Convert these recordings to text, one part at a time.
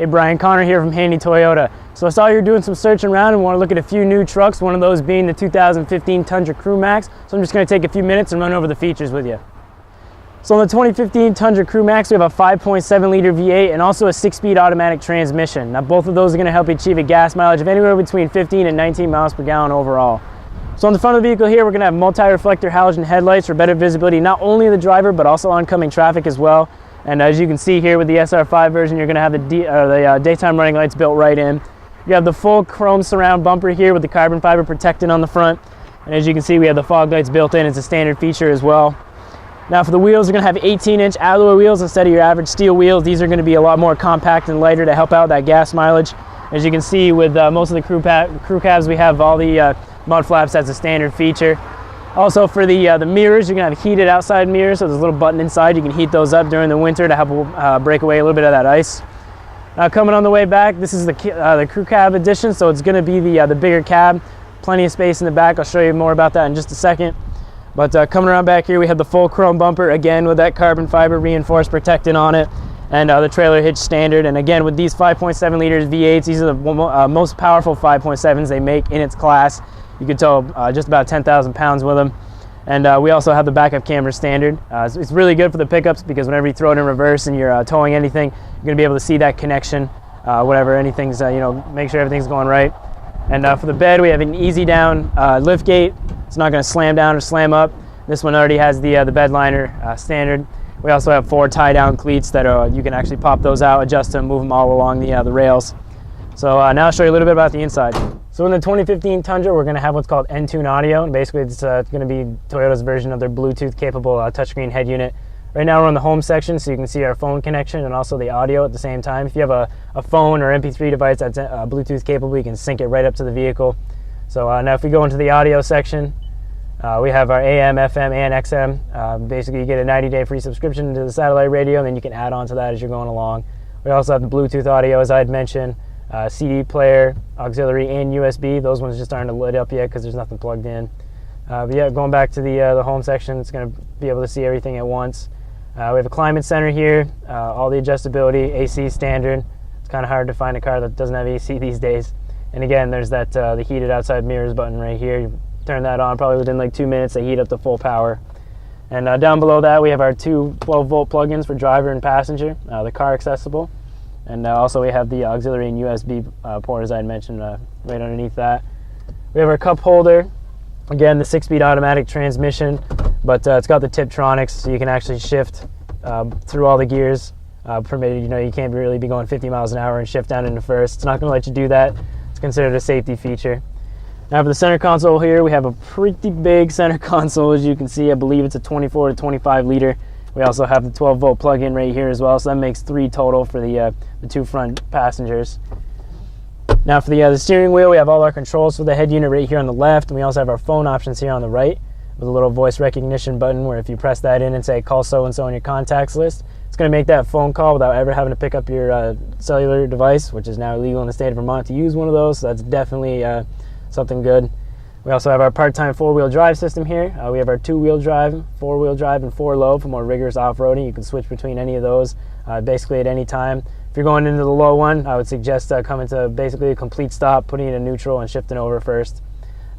Hey Brian, Connor here from Handy Toyota. So I saw you're doing some searching around and want to look at a few new trucks, one of those being the 2015 Tundra Crew Max. So I'm just going to take a few minutes and run over the features with you. So on the 2015 Tundra Crew Max, we have a 5.7 liter V8 and also a 6-speed automatic transmission. Now both of those are going to help you achieve a gas mileage of anywhere between 15 and 19 miles per gallon overall. So on the front of the vehicle here, we're going to have multi-reflector halogen headlights for better visibility, not only of the driver, but also oncoming traffic as well. And as you can see here with the SR5 version, you're going to have the daytime running lights built right in. You have the full chrome surround bumper here with the carbon fiber protecting on the front. And as you can see, we have the fog lights built in. It's a standard feature as well. Now for the wheels, we're going to have 18-inch alloy wheels instead of your average steel wheels. These are going to be a lot more compact and lighter to help out that gas mileage. As you can see with most of the crew cabs, we have all the mud flaps as a standard feature. Also for the mirrors, you're going to have heated outside mirrors, so there's a little button inside. You can heat those up during the winter to help break away a little bit of that ice. Now coming on the way back, this is the crew cab edition, so it's going to be the bigger cab. Plenty of space in the back. I'll show you more about that in just a second. But coming around back here, we have the full chrome bumper, again with that carbon fiber reinforced protecting on it, and the trailer hitch standard. And again, with these 5.7 liters V8s, these are the most powerful 5.7s they make in its class. You can tow just about 10,000 pounds with them. And we also have the backup camera standard. It's really good for the pickups because whenever you throw it in reverse and you're towing anything, you're going to be able to see that connection, whatever anything's, make sure everything's going right. And for the bed, we have an easy down lift gate. It's not going to slam down or slam up. This one already has the bed liner standard. We also have 4 tie-down cleats that you can actually pop those out, adjust them, move them all along the rails. So now I'll show you a little bit about the inside. So in the 2015 Tundra, we're going to have what's called N-Tune audio, and basically it's going to be Toyota's version of their Bluetooth-capable touchscreen head unit. Right now we're on the home section, so you can see our phone connection and also the audio at the same time. If you have a phone or MP3 device that's Bluetooth-capable, you can sync it right up to the vehicle. So now if we go into the audio section, we have our AM, FM, and XM. Basically, you get a 90-day free subscription to the satellite radio, and then you can add on to that as you're going along. We also have the Bluetooth audio, as I had mentioned. CD player, auxiliary, and USB. Those ones just aren't lit up yet because there's nothing plugged in. But yeah, going back to the home section, it's going to be able to see everything at once. We have a climate center here, all the adjustability, AC standard. It's kind of hard to find a car that doesn't have AC these days. And again, there's that the heated outside mirrors button right here. You turn that on, probably within like 2 minutes, they heat up to full power. And down below that, we have our 2 12-volt plug-ins for driver and passenger, the car accessible. And also we have the auxiliary and USB port, as I had mentioned, right underneath that. We have our cup holder. Again, the 6-speed automatic transmission, but it's got the Tiptronics, so you can actually shift through all the gears. Permitted, you can't really be going 50 miles an hour and shift down into first. It's not going to let you do that. It's considered a safety feature. Now for the center console here, we have a pretty big center console, as you can see. I believe it's a 24 to 25 liter. We also have the 12-volt plug-in right here as well, so that makes 3 total for the 2 front passengers. Now for the steering wheel, we have all our controls for the head unit right here on the left, and we also have our phone options here on the right with a little voice recognition button where if you press that in and say call so-and-so on your contacts list, it's going to make that phone call without ever having to pick up your cellular device, which is now illegal in the state of Vermont to use one of those, so that's definitely something good. We also have our part-time 4-wheel drive system here. We have our 2-wheel drive, 4-wheel drive, and 4-low for more rigorous off-roading. You can switch between any of those basically at any time. If you're going into the low one, I would suggest coming to basically a complete stop, putting it in neutral, and shifting over first.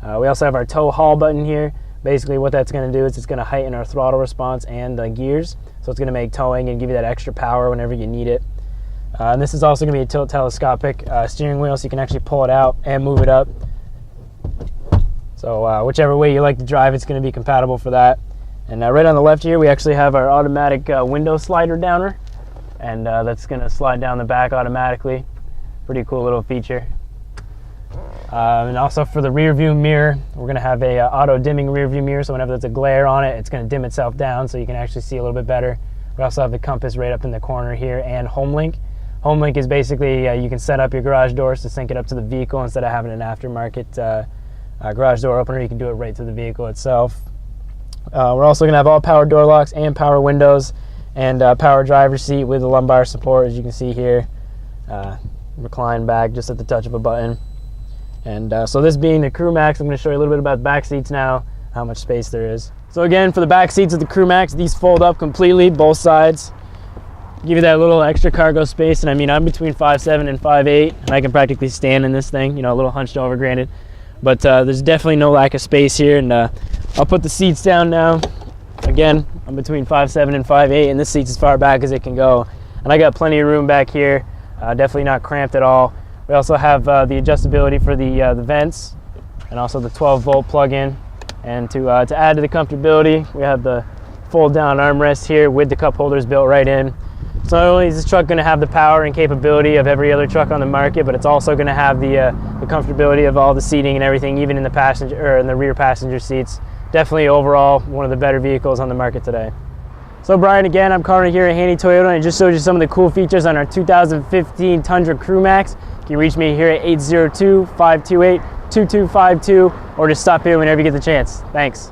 We also have our tow haul button here. Basically what that's going to do is it's going to heighten our throttle response and gears. So it's going to make towing and give you that extra power whenever you need it. And this is also going to be a tilt telescopic steering wheel, so you can actually pull it out and move it up. So whichever way you like to drive, it's going to be compatible for that. And right on the left here, we actually have our automatic window slider downer. And that's going to slide down the back automatically. Pretty cool little feature. And also for the rear view mirror, we're going to have a auto dimming rear view mirror. So whenever there's a glare on it, it's going to dim itself down so you can actually see a little bit better. We also have the compass right up in the corner here and HomeLink. HomeLink is basically you can set up your garage doors to sync it up to the vehicle instead of having an aftermarket garage door opener. You can do it right through the vehicle itself. We're also going to have all power door locks and power windows and power driver seat with the lumbar support, as you can see here. Recline back just at the touch of a button. And so this being the Crew Max, I'm going to show you a little bit about the back seats now, how much space there is. So again, for the back seats of the Crew Max, these fold up completely, both sides. give you that little extra cargo space. And I mean, I'm between 5'7" and 5'8", and I can practically stand in this thing, you know, a little hunched over, granted. But there's definitely no lack of space here. And I'll put the seats down now. Again, I'm between 5'7" and 5'8", and this seat's as far back as it can go. And I got plenty of room back here, definitely not cramped at all. We also have the adjustability for the vents, and also the 12-volt plug-in. And to add to the comfortability, we have the fold-down armrest here with the cup holders built right in. So not only is this truck going to have the power and capability of every other truck on the market, but it's also going to have the comfortability of all the seating and everything, even in the passenger or in the rear passenger seats. Definitely overall one of the better vehicles on the market today. So Brian, again, I'm Connor here at Handy Toyota, and I just showed you some of the cool features on our 2015 Tundra Crew Max. You can reach me here at 802-528-2252, or just stop in whenever you get the chance. Thanks.